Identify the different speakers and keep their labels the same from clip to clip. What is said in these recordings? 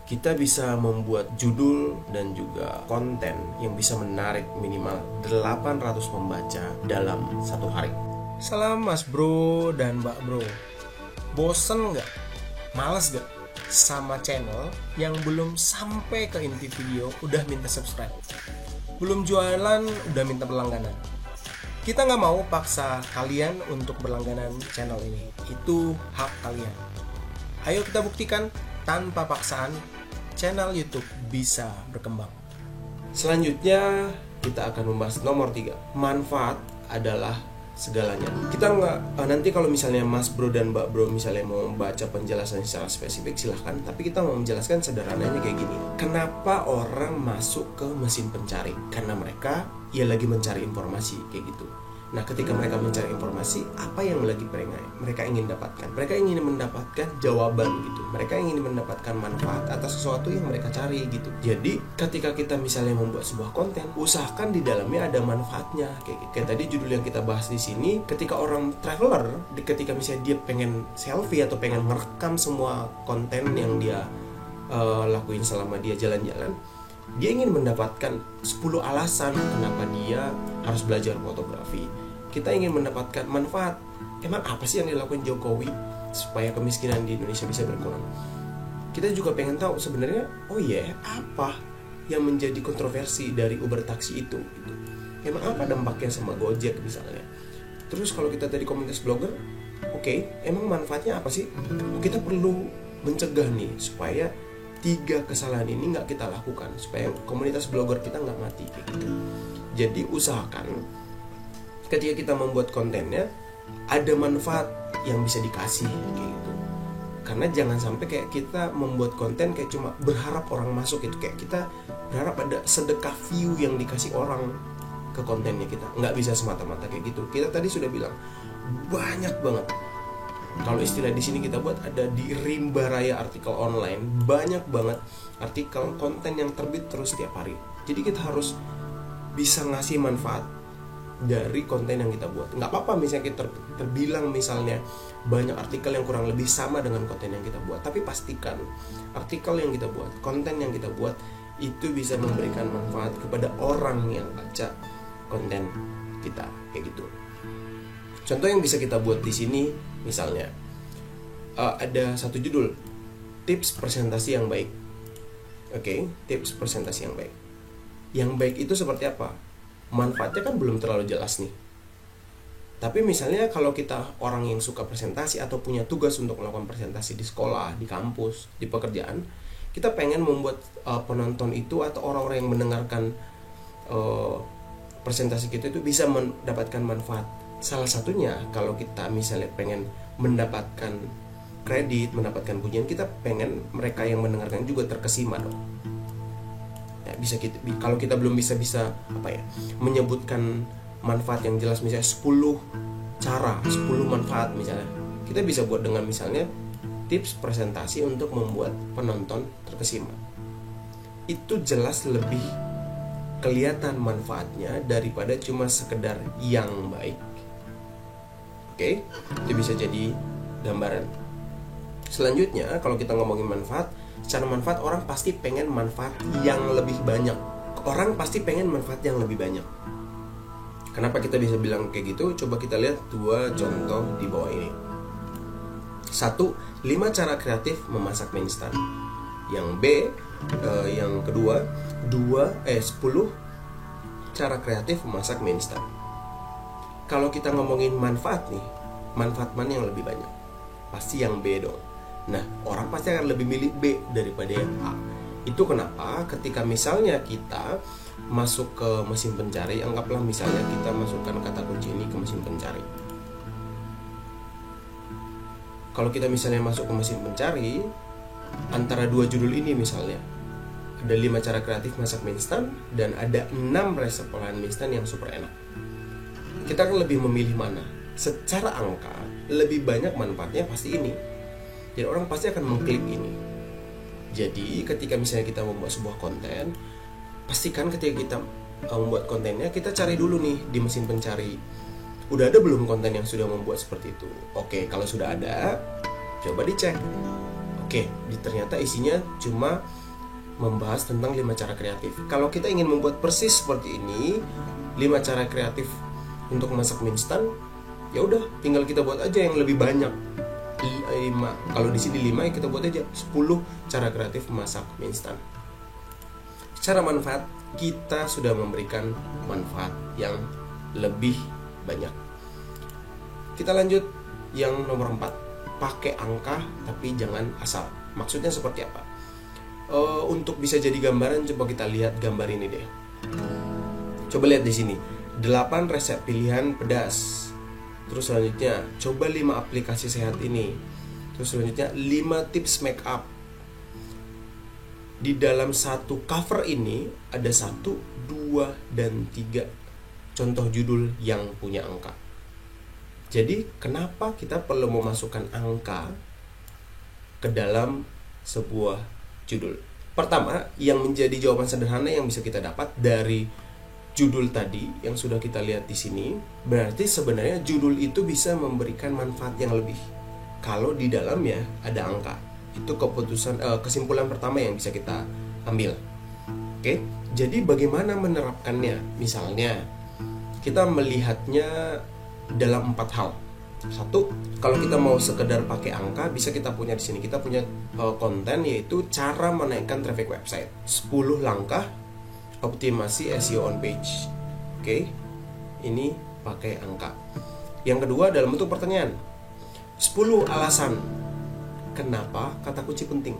Speaker 1: kita bisa membuat judul dan juga konten yang bisa menarik minimal 800 pembaca dalam satu hari.
Speaker 2: Salam Mas Bro dan Mbak Bro. Bosen gak? Males gak? Sama channel yang belum sampai ke inti video udah minta subscribe, belum jualan udah minta berlangganan. Kita gak mau paksa kalian untuk berlangganan channel ini. Itu hak kalian. Ayo kita buktikan tanpa paksaan channel YouTube bisa berkembang.
Speaker 1: Selanjutnya kita akan membahas nomor 3. Manfaat adalah segalanya. Kita nanti kalau misalnya Mas Bro dan Mbak Bro misalnya mau membaca penjelasan secara spesifik silahkan, tapi kita mau menjelaskan sederhananya kayak gini. Kenapa orang masuk ke mesin pencari? Karena mereka lagi mencari informasi kayak gitu. Nah, ketika mereka mencari informasi, apa yang lagi mereka ingin dapatkan? Mereka ingin mendapatkan jawaban gitu. Mereka ingin mendapatkan manfaat atas sesuatu yang mereka cari gitu. Jadi, ketika kita misalnya membuat sebuah konten, usahakan di dalamnya ada manfaatnya kayak gitu. Kayak tadi judul yang kita bahas di sini, ketika orang traveler, ketika misalnya dia pengen selfie atau pengen merekam semua konten yang dia lakuin selama dia jalan-jalan, dia ingin mendapatkan 10 alasan kenapa dia harus belajar fotografi. Kita ingin mendapatkan manfaat. Emang apa sih yang dilakukan Jokowi supaya kemiskinan di Indonesia bisa berkurang? Kita juga pengen tahu sebenarnya, apa yang menjadi kontroversi dari Uber taksi itu? Emang apa dampaknya sama Gojek misalnya? Terus kalau kita dari komunitas blogger, emang manfaatnya apa sih? Kita perlu mencegah nih supaya 3 kesalahan ini nggak kita lakukan, supaya komunitas blogger kita nggak mati kayak gitu. Jadi usahakan ketika kita membuat kontennya ada manfaat yang bisa dikasih kayak gitu. Karena jangan sampai kayak kita membuat konten kayak cuma berharap orang masuk itu, kayak kita berharap ada sedekah view yang dikasih orang ke kontennya kita. Nggak bisa semata-mata kayak gitu. Kita tadi sudah bilang banyak banget. Kalau istilah di sini kita buat ada di rimba raya artikel online, banyak banget artikel konten yang terbit terus setiap hari. Jadi kita harus bisa ngasih manfaat dari konten yang kita buat. Nggak apa-apa misalnya kita terbilang misalnya banyak artikel yang kurang lebih sama dengan konten yang kita buat, tapi pastikan artikel yang kita buat, konten yang kita buat itu bisa memberikan manfaat kepada orang yang baca konten kita kayak gitu. Contoh yang bisa kita buat di sini misalnya ada satu judul, tips presentasi yang baik. Tips presentasi yang baik. Yang baik itu seperti apa? Manfaatnya kan belum terlalu jelas nih. Tapi misalnya kalau kita orang yang suka presentasi atau punya tugas untuk melakukan presentasi di sekolah, di kampus, di pekerjaan, kita pengen membuat penonton itu atau orang-orang yang mendengarkan presentasi kita itu bisa mendapatkan manfaat. Salah satunya kalau kita misalnya pengen mendapatkan kredit, mendapatkan pujian, kita pengen mereka yang mendengarkan juga terkesima dong. Bisa kita, kalau kita belum bisa menyebutkan manfaat yang jelas, misalnya 10 cara, 10 manfaat misalnya, kita bisa buat dengan misalnya tips presentasi untuk membuat penonton terkesima. Itu jelas lebih kelihatan manfaatnya daripada cuma sekedar yang baik. Itu bisa jadi gambaran. Selanjutnya kalau kita ngomongin manfaat, secara manfaat orang pasti pengen manfaat yang lebih banyak. Orang pasti pengen manfaat yang lebih banyak. Kenapa kita bisa bilang kayak gitu? Coba kita lihat 2 contoh di bawah ini. 1, 5 cara kreatif memasak mie instan. Yang B, yang kedua 10 cara kreatif memasak mie instan. Kalau kita ngomongin manfaat nih, manfaat mana yang lebih banyak? Pasti yang B dong. Nah, orang pasti akan lebih milih B daripada yang A. Itu kenapa ketika misalnya kita masuk ke mesin pencari, anggaplah misalnya kita masukkan kata kunci ini ke mesin pencari. Kalau kita misalnya masuk ke mesin pencari, antara 2 judul ini misalnya, ada 5 cara kreatif masak mie instan dan ada 6 resep olahan mie instan yang super enak. Kita akan lebih memilih mana? Secara angka, lebih banyak manfaatnya pasti ini. Jadi orang pasti akan mengklik ini. Jadi ketika misalnya kita membuat sebuah konten, pastikan ketika kita membuat kontennya, kita cari dulu nih di mesin pencari, udah ada belum konten yang sudah membuat seperti itu. Kalau sudah ada, coba dicek. Oke, ternyata isinya cuma membahas tentang 5 cara kreatif. Kalau kita ingin membuat persis seperti ini, 5 cara kreatif untuk masak mie instan, ya udah tinggal kita buat aja yang lebih banyak. 5. Kalau di sini 5, ya kita buat aja 10 cara kreatif masak mie instan. Secara manfaat, kita sudah memberikan manfaat yang lebih banyak. Kita lanjut yang nomor 4. Pakai angka tapi jangan asal. Maksudnya seperti apa? Untuk bisa jadi gambaran, coba kita lihat gambar ini deh. Coba lihat di sini. 8 resep pilihan pedas. Terus selanjutnya, coba 5 aplikasi sehat ini. Terus selanjutnya, 5 tips make up. Di dalam satu cover ini ada 1, 2, dan 3 contoh judul yang punya angka. Jadi kenapa kita perlu memasukkan angka ke dalam sebuah judul? Pertama, yang menjadi jawaban sederhana yang bisa kita dapat dari judul tadi yang sudah kita lihat di sini, berarti sebenarnya judul itu bisa memberikan manfaat yang lebih kalau di dalamnya ada angka. Itu kesimpulan pertama yang bisa kita ambil. Oke, jadi bagaimana menerapkannya? Misalnya, kita melihatnya dalam 4 hal. 1, kalau kita mau sekedar pakai angka, bisa kita punya di sini. Kita punya konten, yaitu cara menaikkan traffic website. 10 langkah optimasi SEO on page. Oke, ini pakai angka. Yang kedua, dalam bentuk pertanyaan. 10 alasan kenapa kata kunci penting.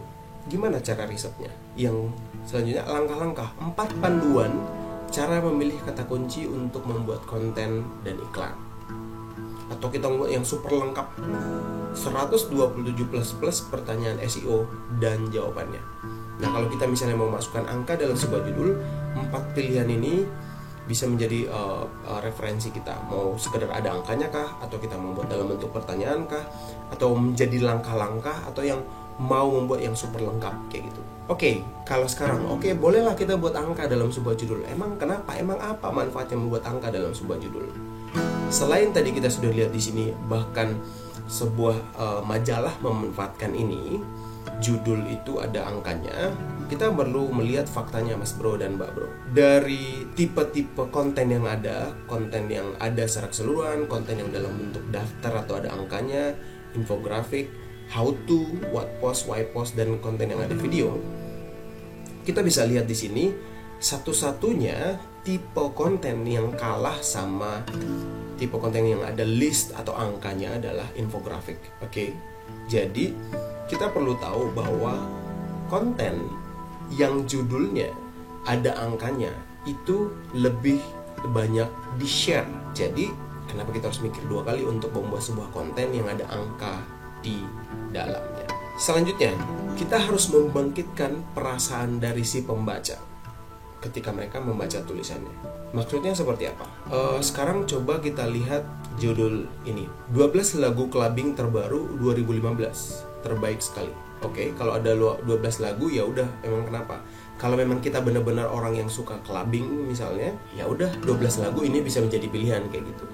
Speaker 1: Gimana cara risetnya? Yang selanjutnya, langkah-langkah 4 panduan cara memilih kata kunci untuk membuat konten dan iklan. Atau kita membuat yang super lengkap, 127 plus pertanyaan SEO dan jawabannya. Nah, kalau kita misalnya mau masukkan angka dalam sebuah judul, 4 pilihan ini bisa menjadi referensi kita. Mau sekedar ada angkanya kah, atau kita membuat dalam bentuk pertanyaan kah, atau menjadi langkah-langkah, atau yang mau membuat yang super lengkap kayak gitu. Oke, kalau sekarang bolehlah kita buat angka dalam sebuah judul. Emang kenapa? Emang apa manfaatnya membuat angka dalam sebuah judul? Selain tadi kita sudah lihat di sini, bahkan sebuah majalah memanfaatkan ini, judul itu ada angkanya. Kita perlu melihat faktanya, Mas Bro dan Mbak Bro. Dari tipe-tipe konten yang ada secara keseluruhan, konten yang dalam bentuk daftar atau ada angkanya, infografik, how to, what post, why post, dan konten yang ada video. Kita bisa lihat di sini satu-satunya tipe konten yang kalah sama tipe konten yang ada list atau angkanya adalah infografik. Oke. Jadi kita perlu tahu bahwa konten yang judulnya ada angkanya itu lebih banyak di-share. Jadi kenapa kita harus mikir 2 kali untuk membuat sebuah konten yang ada angka di dalamnya. Selanjutnya, kita harus membangkitkan perasaan dari si pembaca ketika mereka membaca tulisannya. Maksudnya seperti apa? Sekarang coba kita lihat judul ini, 12 lagu clubbing terbaru 2015, terbaik sekali. Oke, kalau ada 12 lagu, ya udah, emang kenapa? Kalau memang kita benar-benar orang yang suka clubbing misalnya, ya udah 12 lagu ini bisa menjadi pilihan kayak gitu.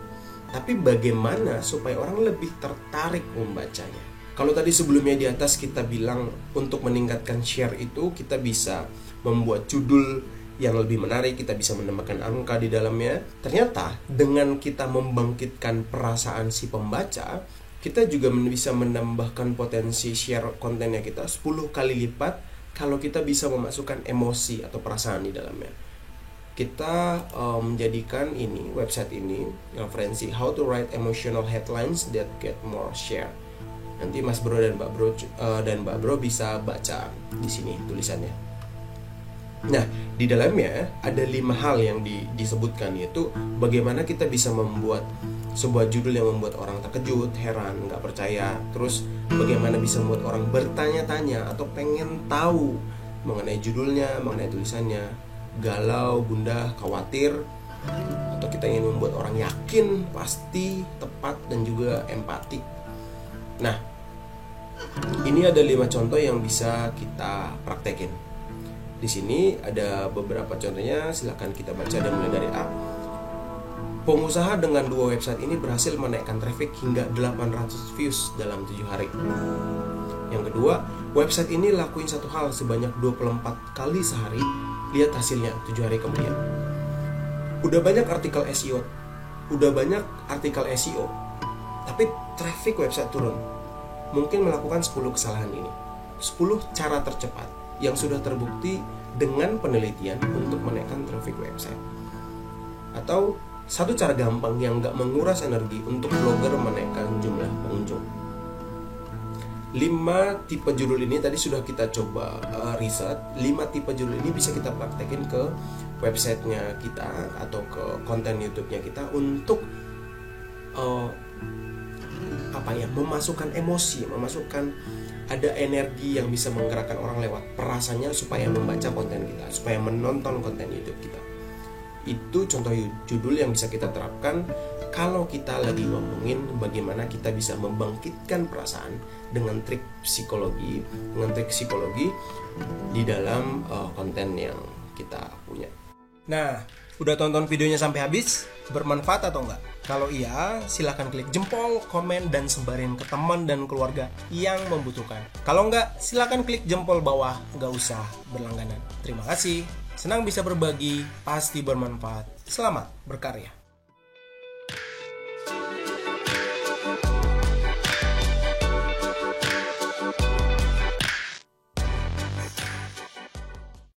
Speaker 1: Tapi bagaimana supaya orang lebih tertarik membacanya? Kalau tadi sebelumnya di atas kita bilang untuk meningkatkan share itu kita bisa membuat judul yang lebih menarik, kita bisa menambahkan angka di dalamnya. Ternyata dengan kita membangkitkan perasaan si pembaca, kita juga bisa menambahkan potensi share kontennya kita 10 kali lipat kalau kita bisa memasukkan emosi atau perasaan di dalamnya. Kita menjadikan ini, website ini, referensi how to write emotional headlines that get more share. Nanti Mas Bro dan Mbak Bro bisa baca di sini tulisannya. Nah, di dalamnya ada 5 hal yang disebutkan, yaitu bagaimana kita bisa membuat sebuah judul yang membuat orang terkejut, heran, nggak percaya. Terus bagaimana bisa membuat orang bertanya-tanya atau pengen tahu mengenai judulnya, mengenai tulisannya, galau, gundah, khawatir, atau kita ingin membuat orang yakin, pasti, tepat, dan juga empati. Nah, ini ada 5 contoh yang bisa kita praktekin. Di sini ada beberapa contohnya, silakan kita baca dan mulai dari A. Pengusaha dengan 2 website ini berhasil menaikkan traffic hingga 800 views dalam 7 hari. Yang kedua, Website ini lakuin satu hal sebanyak 24 kali sehari, lihat hasilnya 7 hari kemudian. Udah banyak artikel SEO, tapi traffic website turun. Mungkin melakukan 10 kesalahan ini. 10 cara tercepat yang sudah terbukti dengan penelitian untuk menaikkan traffic website. Atau satu cara gampang yang gak menguras energi untuk blogger menaikkan jumlah pengunjung. 5 tipe judul ini tadi sudah kita coba riset. 5 tipe judul ini bisa kita praktekin ke websitenya kita atau ke konten YouTube-nya kita untuk memasukkan emosi, ada energi yang bisa menggerakkan orang lewat perasaannya supaya membaca konten kita, supaya menonton konten YouTube kita. Itu contoh judul yang bisa kita terapkan kalau kita lagi ngomongin bagaimana kita bisa membangkitkan perasaan dengan trik psikologi di dalam konten yang kita punya.
Speaker 2: Nah, udah tonton videonya sampai habis? Bermanfaat atau enggak? Kalau iya, silahkan klik jempol, komen, dan sebarin ke teman dan keluarga yang membutuhkan. Kalau enggak, silahkan klik jempol bawah, nggak usah berlangganan. Terima kasih, senang bisa berbagi, pasti bermanfaat. Selamat berkarya.